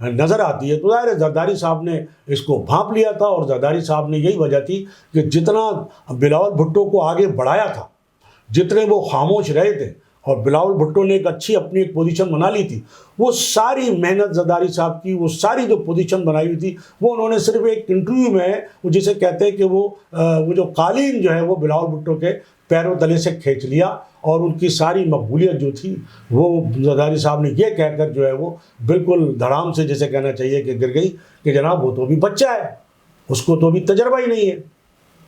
نظر آتی ہے تو ظاہر ہے زرداری صاحب نے اس کو بھانپ لیا تھا، اور زرداری صاحب نے یہی وجہ تھی کہ جتنا بلاول بھٹو کو آگے بڑھایا تھا، جتنے وہ خاموش رہے تھے، اور بلاول بھٹو نے ایک اچھی اپنی ایک پوزیشن بنا لی تھی، وہ ساری محنت زرداری صاحب کی، وہ ساری جو پوزیشن بنائی ہوئی تھی، وہ انہوں نے صرف ایک انٹرویو میں، وہ جسے کہتے ہیں کہ وہ جو قالین جو ہے وہ بلاول بھٹو کے پیروں تلے سے کھینچ لیا، اور ان کی ساری مقبولیت جو تھی وہ زرداری صاحب نے یہ کہہ کر جو ہے وہ بالکل دھڑام سے جسے کہنا چاہیے کہ گر گئی کہ جناب وہ تو بھی بچہ ہے، اس کو تو بھی تجربہ ہی نہیں ہے۔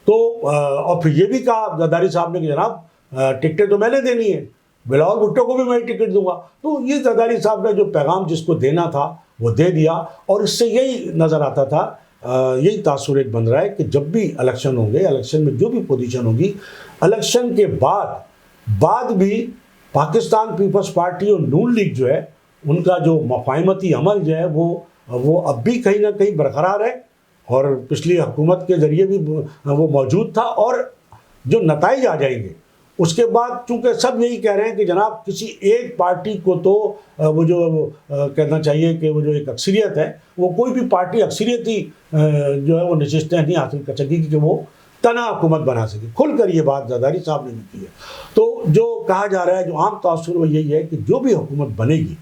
تو اور پھر یہ بھی کہا زرداری صاحب نے کہ جناب ٹکٹیں تو میں نے دینی ہے، بلاول بھٹو کو بھی میں ٹکٹ دوں گا۔ تو یہ زرداری صاحب کا جو پیغام جس کو دینا تھا وہ دے دیا، اور اس سے یہی نظر آتا تھا، یہی تاثر ایک بن رہا ہے کہ جب بھی الیکشن ہوں گے، الیکشن میں جو بھی پوزیشن ہوگی، الیکشن کے بعد بھی پاکستان پیپلز پارٹی اور نون لیگ جو ہے ان کا جو مفاہمتی عمل جو ہے وہ اب بھی کہیں نہ کہیں برقرار ہے، اور پچھلی حکومت کے ذریعے بھی وہ موجود تھا، اور جو نتائج آ جائیں گے اس کے بعد، چونکہ سب یہی کہہ رہے ہیں کہ جناب کسی ایک پارٹی کو تو وہ جو کہنا چاہیے کہ وہ جو ایک اکثریت ہے، وہ کوئی بھی پارٹی اکثریتی جو ہے وہ نشستیں نہیں حاصل کر سکے کہ وہ تنہا حکومت بنا سکے۔ کھل کر یہ بات زرداری صاحب نے بھی کی ہے۔ تو جو کہا جا رہا ہے، جو عام تاثر وہ یہی ہے کہ جو بھی حکومت بنے گی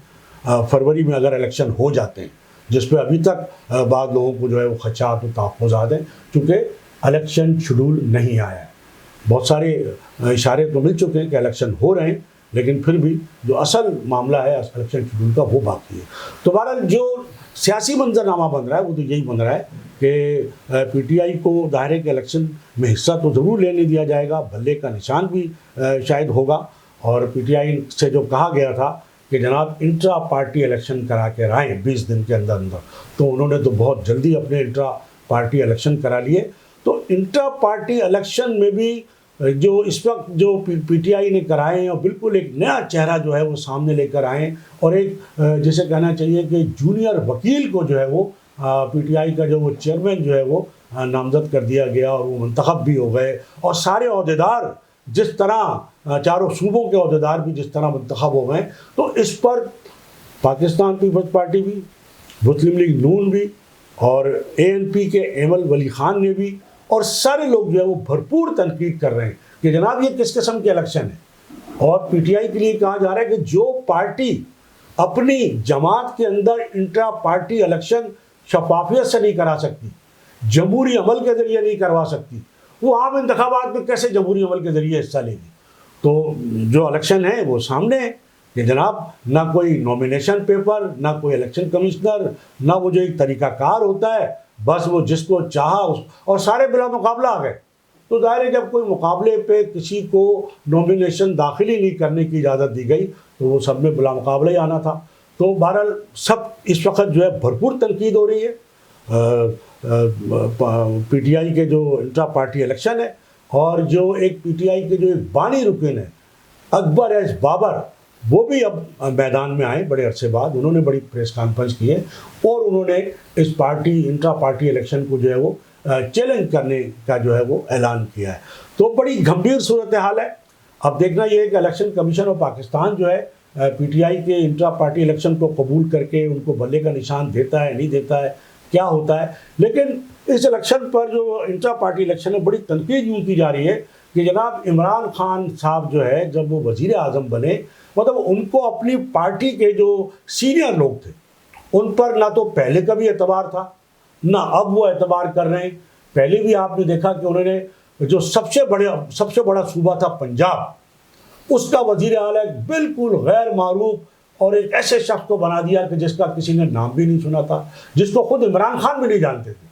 فروری میں اگر الیکشن ہو جاتے ہیں، جس پہ ابھی تک بعض لوگوں کو جو ہے وہ خدشات و تحفظات ہیں، چونکہ الیکشن شیڈول نہیں آیا ہے، بہت سارے اشارے تو مل چکے ہیں کہ الیکشن ہو رہے ہیں، لیکن پھر بھی جو اصل معاملہ ہے الیکشن شیڈول کا وہ باقی ہے۔ تو بہرحال جو سیاسی منظرنامہ بن رہا ہے وہ تو یہی بن رہا ہے کہ پی ٹی آئی کو دائرے کے الیکشن میں حصہ تو ضرور لینے دیا جائے گا، بھلے کا نشان بھی شاید ہوگا، اور پی ٹی آئی سے جو کہا گیا تھا کہ جناب انٹرا پارٹی الیکشن کرا کے آئیں 20 دن کے اندر، تو انہوں نے تو بہت جلدی اپنے انٹرا پارٹی الیکشن کرا لیے۔ تو انٹرا پارٹی الیکشن میں بھی جو اس وقت جو پی ٹی آئی نے کرائے ہیں، اور بالکل ایک نیا چہرہ جو ہے وہ سامنے لے کر آئے ہیں، اور ایک جسے کہنا چاہیے کہ جونیئر وکیل کو جو ہے وہ پی ٹی آئی کا جو وہ چیئرمین جو ہے وہ نامزد کر دیا گیا، اور وہ منتخب بھی ہو گئے، اور سارے عہدیدار جس طرح چاروں صوبوں کے عہدیدار بھی جس طرح منتخب ہو گئے، تو اس پر پاکستان پیپلز پارٹی بھی، مسلم لیگ نون بھی، اور اے این پی کے ایمل ولی خان نے بھی، اور سارے لوگ جو ہے وہ بھرپور تنقید کر رہے ہیں کہ جناب یہ کس قسم کے الیکشن ہے۔ اور پی ٹی آئی کے لیے کہا جا رہا ہے کہ جو پارٹی اپنی جماعت کے اندر انٹرا پارٹی الیکشن شفافیت سے نہیں کرا سکتی، جمہوری عمل کے ذریعے نہیں کروا سکتی، وہ عام انتخابات میں کیسے جمہوری عمل کے ذریعے حصہ لے گی۔ تو جو الیکشن ہے وہ سامنے ہے کہ جناب نہ کوئی نومینیشن پیپر، نہ کوئی الیکشن کمشنر، نہ وہ جو ایک طریقہ کار ہوتا ہے، بس وہ جس کو چاہا اور سارے بلا مقابلہ آ گئے۔ تو ظاہر ہے جب کوئی مقابلے پہ کسی کو نومینیشن داخلی نہیں کرنے کی اجازت دی گئی تو وہ سب میں بلا مقابلہ ہی آنا تھا۔ تو بہرحال سب اس وقت جو ہے بھرپور تنقید ہو رہی ہے پی ٹی آئی کے جو انٹرا پارٹی الیکشن ہے، اور جو ایک پی ٹی آئی کے جو ایک بانی رکن ہے اکبر ایس بابر، وہ بھی اب میدان میں آئے بڑے عرصے بعد، انہوں نے بڑی پریس کانفرنس کی ہے، اور انہوں نے اس پارٹی انٹرا پارٹی الیکشن کو جو ہے وہ چیلنج کرنے کا جو ہے وہ اعلان کیا ہے۔ تو بڑی گھمبیر صورتحال ہے۔ اب دیکھنا یہ ہے کہ الیکشن کمیشن آف پاکستان جو ہے پی ٹی آئی کے انٹرا پارٹی الیکشن کو قبول کر کے ان کو بلے کا نشان دیتا ہے نہیں دیتا ہے، کیا ہوتا ہے۔ لیکن اس الیکشن پر جو انٹرا پارٹی الیکشن ہے بڑی تنقید یوں کی جا رہی ہے کہ جناب عمران خان صاحب جو ہے جب وہ وزیر اعظم بنے، مطلب ان کو اپنی پارٹی کے جو سینئر لوگ تھے ان پر نہ تو پہلے کا بھی اعتبار تھا، نہ اب وہ اعتبار کر رہے ہیں۔ پہلے بھی آپ نے دیکھا کہ انہوں نے جو سب سے بڑا صوبہ تھا پنجاب، اس کا وزیر اعلیٰ بالکل غیر معروف اور ایک ایسے شخص کو بنا دیا کہ جس کا کسی نے نام بھی نہیں سنا تھا، جس کو خود عمران خان بھی نہیں جانتے تھے۔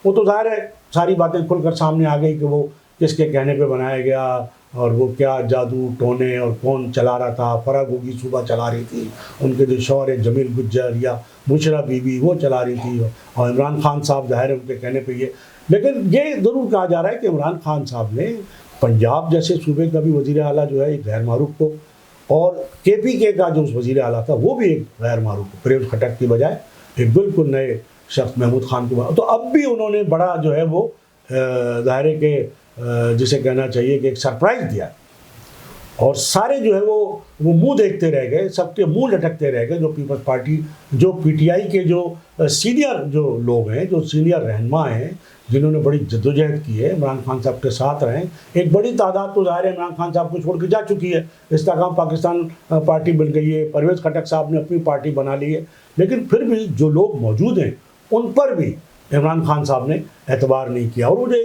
وہ تو ظاہر ہے ساری باتیں کھل کر سامنے آ گئی کہ وہ کس کے کہنے پہ بنایا گیا، اور وہ کیا جادو ٹونے اور کون چلا رہا تھا۔ فرا گوگی صوبہ چلا رہی تھی، ان کے جو شوہر ہے جمیل گجر یا بشرا بی بی وہ چلا رہی تھی، اور عمران خان صاحب ظاہر ہے ان کے کہنے پہ یہ۔ لیکن یہ ضرور کہا جا رہا ہے کہ عمران خان صاحب نے پنجاب جیسے صوبے کا بھی وزیر اعلیٰ جو ہے ایک غیر معروف کو، اور کے پی کے کا جو وزیر اعلیٰ تھا وہ بھی ایک غیر معروف پریوز خٹک کی بجائے ایک بالکل نئے شخص محمود خان کو بنا۔ تو اب بھی انہوں نے بڑا جو ہے وہ ظاہر ہے کہ جسے کہنا چاہیے کہ ایک سرپرائز دیا۔ اور سارے جو ہے وہ منہ دیکھتے رہ گئے، سب کے منہ لٹکتے رہ گئے، جو پیپلز پارٹی، جو پی ٹی آئی کے جو سینئر جو لوگ ہیں، جو سینئر رہنما ہیں، جنہوں نے بڑی جدوجہد کی ہے، عمران خان صاحب کے ساتھ رہیں. ایک بڑی تعداد تو ظاہر ہے عمران خان صاحب کو چھوڑ کے جا چکی ہے، استحکام پاکستان پارٹی بن گئی ہے، پرویز خٹک صاحب نے اپنی پارٹی بنا لی ہے، لیکن پھر بھی جو لوگ موجود ہیں ان پر بھی عمران خان صاحب نے اعتبار نہیں کیا. اور مجھے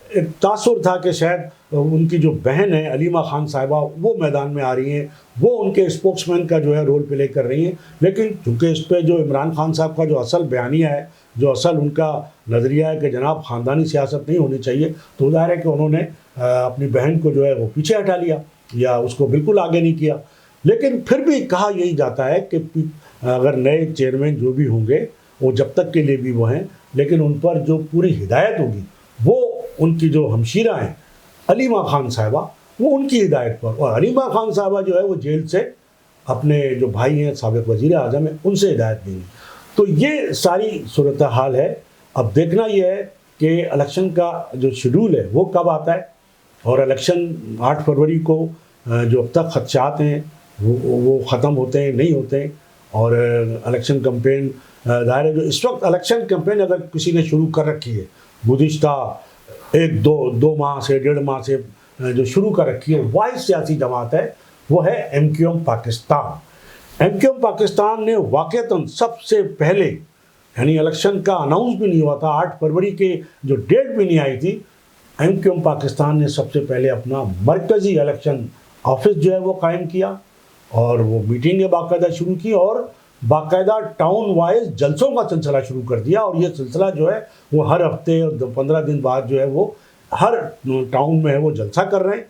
ایک تاثر تھا کہ شاید ان کی جو بہن ہے علیمہ خان صاحبہ وہ میدان میں آ رہی ہیں، وہ ان کے اسپوکس مین کا جو ہے رول پلے کر رہی ہیں، لیکن چونکہ اس پہ جو عمران خان صاحب کا جو اصل بیانیہ ہے، جو اصل ان کا نظریہ ہے کہ جناب خاندانی سیاست نہیں ہونی چاہیے، تو ظاہر ہے کہ انہوں نے اپنی بہن کو جو ہے وہ پیچھے ہٹا لیا یا اس کو بالکل آگے نہیں کیا. لیکن پھر بھی کہا یہی جاتا ہے کہ اگر نئے چیئرمین جو بھی ہوں گے وہ جب تک کے لیے بھی وہ ہیں، لیکن ان پر جو پوری ہدایت ہوگی وہ ان کی جو ہمشیرہ ہیں علیمہ خان صاحبہ، وہ ان کی ہدایت پر. اور علیمہ خان صاحبہ جو ہے وہ جیل سے اپنے جو بھائی ہیں سابق وزیر اعظم ہیں ان سے ہدایت دیں گی. تو یہ ساری صورتحال ہے. اب دیکھنا یہ ہے کہ الیکشن کا جو شیڈول ہے وہ کب آتا ہے، اور الیکشن 8 فروری کو جو اب تک خدشات ہیں وہ ختم ہوتے ہیں نہیں ہوتے ہیں. اور الیکشن کمپین ظاہر ہے جو اس وقت الیکشن کمپین اگر کسی نے شروع کر رکھی ہے گزشتہ دو ماہ سے 1.5 ماہ سے جو شروع کر رکھی ہے، واحد سیاسی جماعت ہے وہ ہے ایم کیو ایم پاکستان. ایم کیو ایم پاکستان نے واقعتاً سب سے پہلے، یعنی الیکشن کا اناؤنس بھی نہیں ہوا تھا، 8 فروری کے جو ڈیٹ بھی نہیں آئی تھی، ایم کیو ایم پاکستان نے سب سے پہلے اپنا مرکزی الیکشن آفس جو ہے وہ قائم کیا، اور وہ میٹنگیں باقاعدہ شروع کی، اور باقاعدہ ٹاؤن وائز جلسوں کا سلسلہ شروع کر دیا. اور یہ سلسلہ جو ہے وہ ہر ہفتے اور 15 دن بعد جو ہے وہ ہر ٹاؤن میں ہے وہ جلسہ کر رہے ہیں،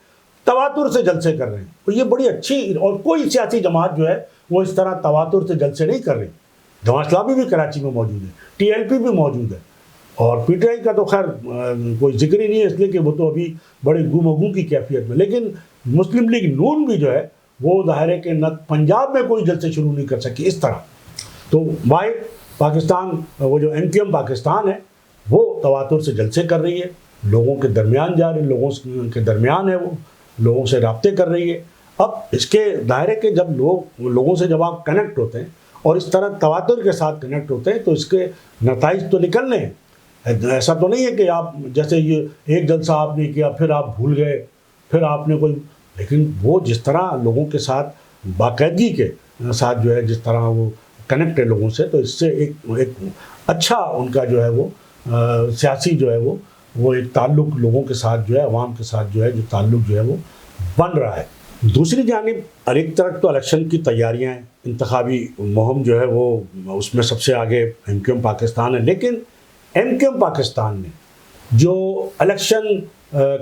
تواتر سے جلسے کر رہے ہیں. تو یہ بڑی اچھی، اور کوئی سیاسی جماعت جو ہے وہ اس طرح تواتر سے جلسے نہیں کر رہی. جماعت اسلامی بھی کراچی میں موجود ہے، ٹی ایل پی بھی موجود ہے، اور پی ٹی آئی کا تو خیر کوئی ذکر ہی نہیں ہے، اس لیے کہ وہ تو ابھی بڑے گم و گم کی کیفیت میں. لیکن مسلم لیگ نون بھی جو ہے وہ ظاہر ہے کہ نہ پنجاب میں کوئی جلسے شروع نہیں کر سکی اس طرح. تو واحد پاکستان، وہ جو ایم کیو ایم پاکستان ہے وہ تواتر سے جلسے کر رہی ہے، لوگوں کے درمیان جا رہی ہے، لوگوں کے درمیان ہے، وہ لوگوں سے رابطے کر رہی ہے. اب اس کے دائرے کے جب لوگوں سے جب آپ کنیکٹ ہوتے ہیں اور اس طرح تواتر کے ساتھ کنیکٹ ہوتے ہیں تو اس کے نتائج تو نکلنے ہیں. ایسا تو نہیں ہے کہ آپ جیسے یہ ایک جلسہ آپ نے کیا پھر آپ بھول گئے، پھر آپ نے کوئی، لیکن وہ جس طرح لوگوں کے ساتھ باقاعدگی کے ساتھ جو ہے جس طرح وہ کنیکٹ ہے لوگوں سے، تو اس سے ایک اچھا ان کا جو ہے وہ سیاسی جو ہے وہ ایک تعلق لوگوں کے ساتھ جو ہے، عوام کے ساتھ جو ہے جو تعلق جو ہے وہ بن رہا ہے. دوسری جانب ایک طرف تو الیکشن کی تیاریاں ہیں، انتخابی مہم جو ہے وہ اس میں سب سے آگے ایم کیو ایم پاکستان ہے. لیکن ایم کیو ایم پاکستان نے جو الیکشن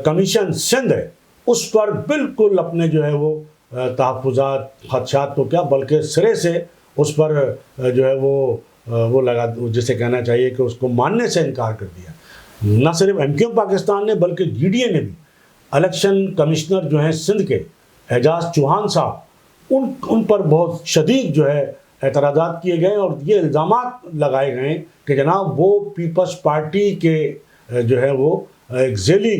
کمیشن سندھ ہے اس پر بالکل اپنے جو ہے وہ تحفظات، خدشات تو کیا بلکہ سرے سے اس پر جو ہے وہ لگا، جسے کہنا چاہیے کہ اس کو ماننے سے انکار کر دیا. نہ صرف ایم کیو ایم پاکستان نے بلکہ جی ڈی اے نے بھی الیکشن کمشنر جو ہیں سندھ کے اعجاز چوہان صاحب ان پر بہت شدید جو ہے اعتراضات کیے گئے، اور یہ الزامات لگائے گئے کہ جناب وہ پیپلز پارٹی کے جو ہے وہ ایک ذیلی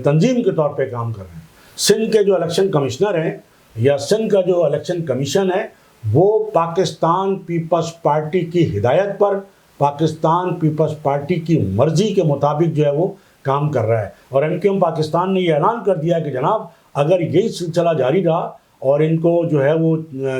تنظیم کے طور پہ کام کر رہے ہیں. سندھ کے جو الیکشن کمشنر ہیں یا سندھ کا جو الیکشن کمیشن ہے وہ پاکستان پیپلز پارٹی کی ہدایت پر، پاکستان پیپلز پارٹی کی مرضی کے مطابق جو ہے وہ کام کر رہا ہے. اور ایم کیو ایم پاکستان نے یہ اعلان کر دیا کہ جناب اگر یہی سلسلہ جاری رہا اور ان کو جو ہے وہ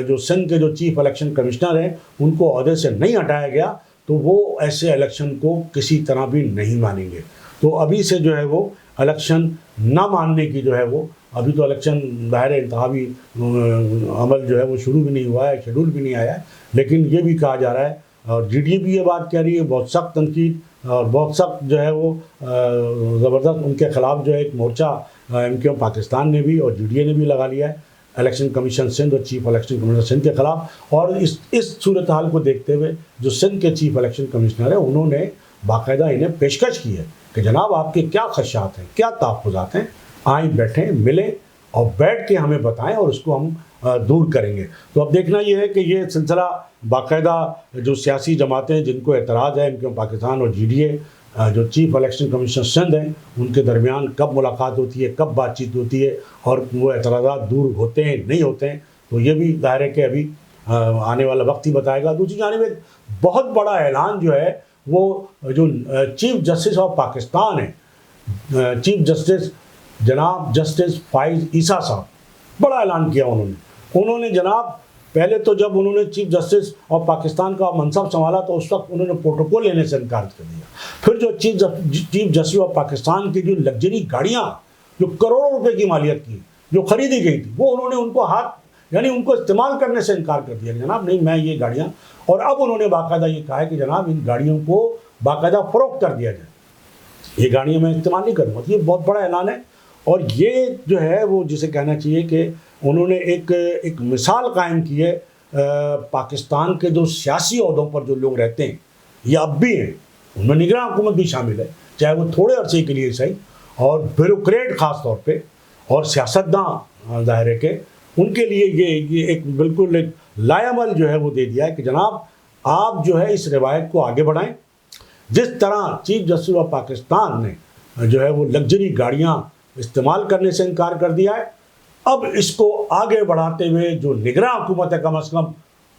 جو سندھ کے جو چیف الیکشن کمشنر ہیں ان کو عہدے سے نہیں ہٹایا گیا تو وہ ایسے الیکشن کو کسی طرح بھی نہیں مانیں گے. تو ابھی سے جو ہے وہ الیکشن نہ ماننے کی جو ہے وہ، ابھی تو الیکشن ظاہر انتخابی عمل جو ہے وہ شروع بھی نہیں ہوا ہے، شیڈول بھی نہیں آیا ہے، لیکن یہ بھی کہا جا رہا ہے اور جی ڈی اے بھی یہ بات کہہ رہی ہے، بہت سخت تنقید اور بہت سخت جو ہے وہ زبردست ان کے خلاف جو ہے ایک مورچہ ایم کیو ایم پاکستان نے بھی اور جی ڈی اے نے بھی لگا لیا ہے الیکشن کمیشن سندھ اور چیف الیکشن کمشنر سندھ کے خلاف. اور اس صورتحال کو دیکھتے ہوئے جو سندھ کے چیف الیکشن کمشنر ہیں انہوں نے باقاعدہ انہیں پیشکش کی ہے کہ جناب آپ کے کیا خدشات ہیں، کیا تحفظات ہیں، آئیں بیٹھیں ملیں اور بیٹھ کے ہمیں بتائیں اور اس کو ہم دور کریں گے. تو اب دیکھنا یہ ہے کہ یہ سلسلہ باقاعدہ جو سیاسی جماعتیں جن کو اعتراض ہے ایم کیو ایم پاکستان اور جی ڈی اے جو چیف الیکشن کمیشنر سندھ ہیں ان کے درمیان کب ملاقات ہوتی ہے, کب بات چیت ہوتی ہے, اور وہ اعتراضات دور ہوتے ہیں نہیں ہوتے ہیں, تو یہ بھی ظاہر ہے کہ ابھی آنے والا وقت ہی بتائے گا. دوسری جانب ایک بہت بڑا اعلان جو ہے وہ جو چیف جسٹس آف پاکستان ہیں, چیف جسٹس جناب جسٹس فائز عیسیٰ صاحب, بڑا اعلان کیا انہوں نے جناب. پہلے تو جب انہوں نے چیف جسٹس آف پاکستان کا منصب سنبھالا تو اس وقت انہوں نے پروٹوکول لینے سے انکار کر دیا. پھر جو چیف جسٹس آف پاکستان کی جو لگژری گاڑیاں جو کروڑوں روپے کی مالیت کی جو خریدی گئی تھی, وہ انہوں نے ان کو یعنی ان کو استعمال کرنے سے انکار کر دیا کہ جناب نہیں, میں یہ گاڑیاں, اور اب انہوں نے باقاعدہ یہ کہا ہے کہ جناب ان گاڑیوں کو باقاعدہ فروخت کر دیا جائے, یہ گاڑیاں میں استعمال نہیں کروں گا. یہ بہت بڑا اعلان ہے, اور یہ جو ہے وہ جسے کہنا چاہیے کہ انہوں نے ایک مثال قائم کی ہے پاکستان کے جو سیاسی عہدوں پر جو لوگ رہتے ہیں یا اب بھی ہیں, ان میں نگراں حکومت بھی شامل ہے, چاہے وہ تھوڑے عرصے کے لیے صحیح, اور بیوروکریٹ خاص طور پہ, اور سیاستداں ظاہر ہے کہ ان کے لیے یہ ایک بالکل ایک لائعمل جو ہے وہ دے دیا ہے کہ جناب آپ جو ہے اس روایت کو آگے بڑھائیں. جس طرح چیف جسٹس آف پاکستان نے جو ہے وہ لگژری گاڑیاں استعمال کرنے سے انکار کر دیا ہے, اب اس کو آگے بڑھاتے ہوئے جو نگراں حکومت ہے, کم از کم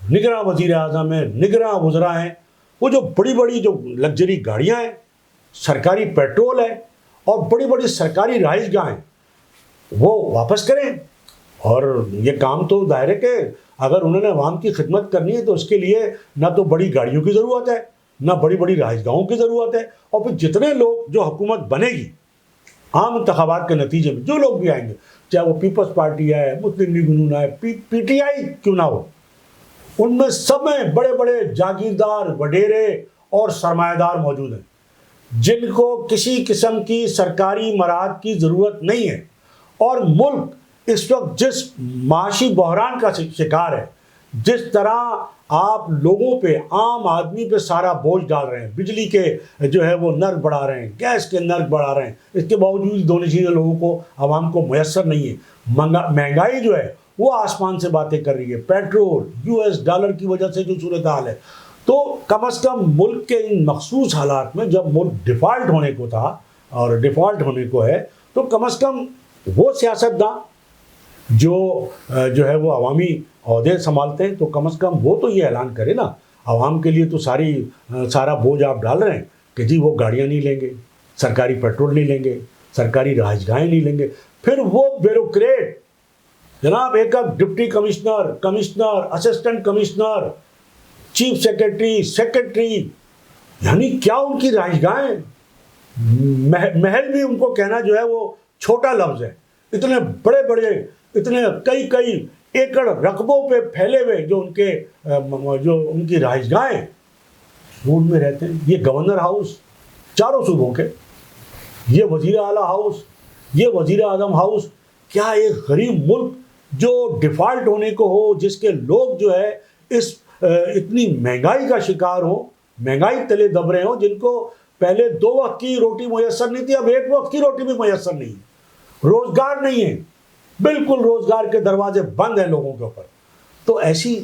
نگراں وزیر اعظم ہے, نگراں وزراء ہیں, وہ جو بڑی بڑی جو لگژری گاڑیاں ہیں, سرکاری پیٹرول ہے اور بڑی بڑی سرکاری رہائش گاہیں, وہ واپس کریں. اور یہ کام تو ظاہر ہے کہ اگر انہوں نے عوام کی خدمت کرنی ہے تو اس کے لیے نہ تو بڑی گاڑیوں کی ضرورت ہے, نہ بڑی بڑی رہائش گاہوں کی ضرورت ہے, اور پھر جتنے لوگ جو حکومت بنے گی عام انتخابات کے نتیجے میں جو لوگ بھی آئیں گے, چاہے وہ پیپلز پارٹی ہے, مسلم لیگ نون ہے, پی ٹی آئی کیوں نہ ہو, ان میں سب میں بڑے بڑے جاگیردار, وڈیرے اور سرمایہ دار موجود ہیں جن کو کسی قسم کی سرکاری مراعات کی ضرورت نہیں ہے. اور ملک اس وقت جس معاشی بحران کا شکار ہے, جس طرح آپ لوگوں پہ, عام آدمی پہ سارا بوجھ ڈال رہے ہیں, بجلی کے جو ہے وہ نرخ بڑھا رہے ہیں, گیس کے نرخ بڑھا رہے ہیں, اس کے باوجود دونوں چیزیں لوگوں کو, عوام کو میسر نہیں ہے. مہنگائی جو ہے وہ آسمان سے باتیں کر رہی ہے, پیٹرول, US ڈالر کی وجہ سے جو صورتحال ہے. تو کم از کم ملک کے ان مخصوص حالات میں جب ملک ڈیفالٹ ہونے کو تھا اور ڈیفالٹ ہونے کو ہے, تو کم از کم وہ سیاستداں جو ہے وہ عوامی عہدے سنبھالتے ہیں, تو کم از کم وہ تو یہ اعلان کرے نا عوام کے لیے. تو سارا بوجھ آپ ڈال رہے ہیں کہ جی وہ گاڑیاں نہیں لیں گے, سرکاری پیٹرول نہیں لیں گے, سرکاری رہائش گاہیں نہیں لیں گے. پھر وہ بیوروکریٹ جناب, ایک deputy commissioner, assistant commissioner, chief secretary, یعنی کیا ان کی رہائش گاہیں, محل بھی ان کو کہنا جو ہے وہ چھوٹا لفظ ہے. اتنے بڑے بڑے, اتنے کئی ایکڑ رقبوں پہ پھیلے ہوئے جو ان کی رہائش گاہیں, وہ ان میں رہتے ہیں. یہ گورنر ہاؤس چاروں صوبوں کے, یہ وزیر اعلیٰ ہاؤس, یہ وزیر اعظم ہاؤس, کیا ایک غریب ملک جو ڈیفالٹ ہونے کو ہو, جس کے لوگ جو ہے اس اتنی مہنگائی کا شکار ہوں, مہنگائی تلے دب رہے ہوں, جن کو پہلے 2 وقت کی روٹی میسر نہیں تھی, اب 1 وقت کی روٹی بھی میسر نہیں ہے, روزگار نہیں ہے, بالکل روزگار کے دروازے بند ہیں لوگوں کے اوپر. تو ایسی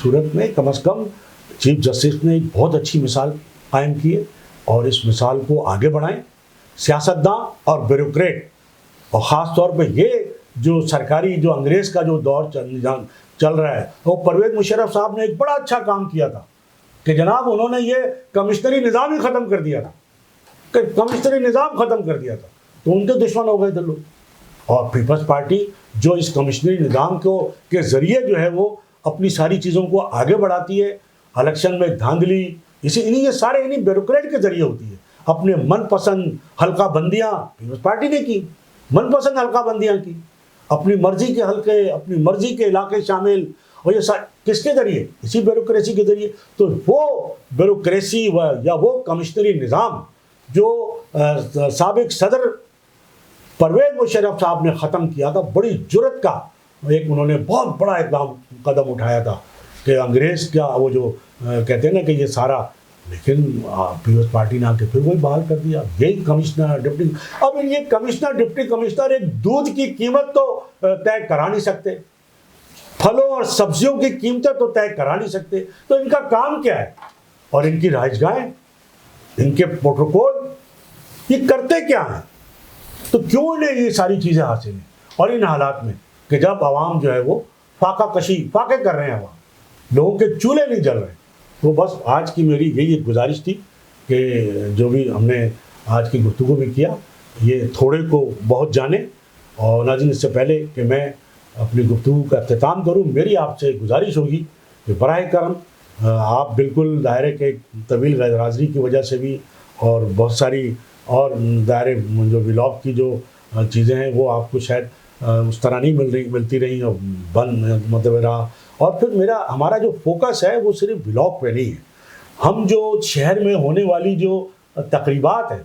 صورت میں کم از کم چیف جسٹس نے ایک بہت اچھی مثال قائم کی ہے, اور اس مثال کو آگے بڑھائیں. سیاستداں اور بیوروکریٹ, اور خاص طور پہ یہ جو سرکاری جو انگریز کا جو دور چل رہا ہے, وہ پرویز مشرف صاحب نے ایک بڑا اچھا کام کیا تھا کہ جناب انہوں نے یہ کمشنری نظام ہی ختم کر دیا تھا, کہ کمشنری نظام ختم کر دیا تھا, تو ان کے دشمن ہو گئے تھے لوگ. اور پیپلز پارٹی جو اس کمشنری نظام کے ذریعے جو ہے وہ اپنی ساری چیزوں کو آگے بڑھاتی ہے, الیکشن میں دھاندلی, یہ سارے بیوروکریٹ کے ذریعے ہوتی ہے. اپنے من پسند حلقہ بندیاں پیپلز پارٹی نے کی, من پسند حلقہ بندیاں کی, اپنی مرضی کے حلقے, اپنی مرضی کے علاقے شامل, اور یہ کس کے ذریعے, اسی بیوروکریسی کے ذریعے. تو وہ بیوروکریسی یا وہ کمشنری نظام جو سابق صدر پرویز مشرف صاحب نے ختم کیا تھا, بڑی جرت کا انہوں نے بہت بڑا اقدام قدم اٹھایا تھا کہ انگریز کا وہ جو کہتے ہیں نا کہ یہ سارا, لیکن پیپلز پارٹی نے آ کے پھر وہی بحال کر دیا. یہی کمشنر ڈپٹی, اب یہ کمشنر ڈپٹی کمشنر ایک دودھ کی قیمت تو طے کرا نہیں سکتے, پھلوں اور سبزیوں کی قیمتیں تو طے کرا نہیں سکتے, تو ان کا کام کیا ہے؟ اور ان کی رہائش گاہیں, ان کے پروٹوکول یہ کرتے کیا ہیں؟ تو کیوں انہیں یہ ساری چیزیں حاصل ہیں؟ اور ان حالات میں کہ جب عوام جو ہے وہ فاقے کر رہے ہیں، عوام لوگوں کے چولہے نہیں جل رہے. تو بس آج کی میری یہی ایک گزارش تھی کہ جو بھی ہم نے آج کی گفتگو میں کیا یہ تھوڑے کو بہت جانے. اور ناظرین اس سے پہلے کہ میں اپنی گفتگو کا اختتام کروں، میری آپ سے گزارش ہوگی کہ براہ کرم آپ بالکل دائرے کے طویل غیر حاضری کی وجہ سے بھی اور بہت ساری اور دائرے جو ولاگ کی جو چیزیں ہیں وہ آپ کو شاید اس طرح نہیں ملتی رہیں اور بند مطلب رہا. اور پھر ہمارا جو فوکس ہے وہ صرف ولاگ پہ نہیں ہے. ہم جو شہر میں ہونے والی جو تقریبات ہیں،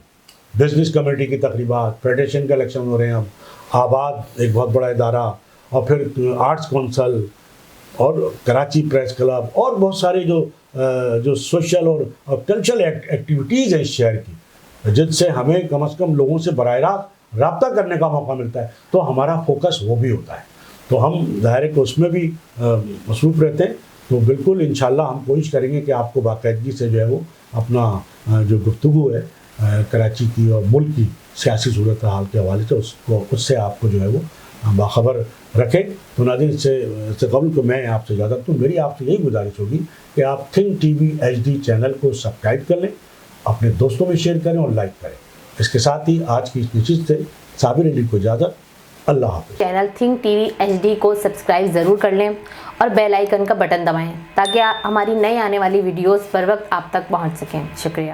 بزنس کمیونٹی کی تقریبات، فیڈریشن کا الیکشن ہو رہے ہیں، اب آباد ایک بہت بڑا ادارہ، اور پھر آرٹس کونسل اور کراچی پریس کلب اور بہت سارے جو سوشل اور کلچرل ایکٹیویٹیز ہیں اس شہر کی، جن سے ہمیں کم از کم لوگوں سے براہ راست رابطہ کرنے کا موقع ملتا ہے، تو ہمارا فوکس وہ بھی ہوتا ہے. تو ہم ظاہر ہے کہ اس میں بھی مصروف رہتے ہیں. تو بالکل انشاءاللہ ہم کوشش کریں گے کہ آپ کو باقاعدگی سے جو ہے وہ اپنا جو گفتگو ہے کراچی کی اور ملک کی سیاسی صورتحال کے حوالے سے اس سے آپ کو جو ہے وہ باخبر رکھیں. تو ناظرین سے قبل کہ میں آپ سے اجازت دوں، میری آپ سے یہی گزارش ہوگی کہ آپ think T V HD channel کو سبسکرائب کر لیں، اپنے دوستوں میں شیئر کریں اور لائک کریں. اس کے ساتھ ہی آج کی اس نشست سے صابر علی کو اجازت. اللہ حافظ. Channel think T V HD کو سبسکرائب ضرور کر لیں اور بیل آئیکن کا بٹن دبائیں تاکہ ہماری نئی آنے والی ویڈیوز پر وقت آپ تک پہنچ سکیں. شکریہ.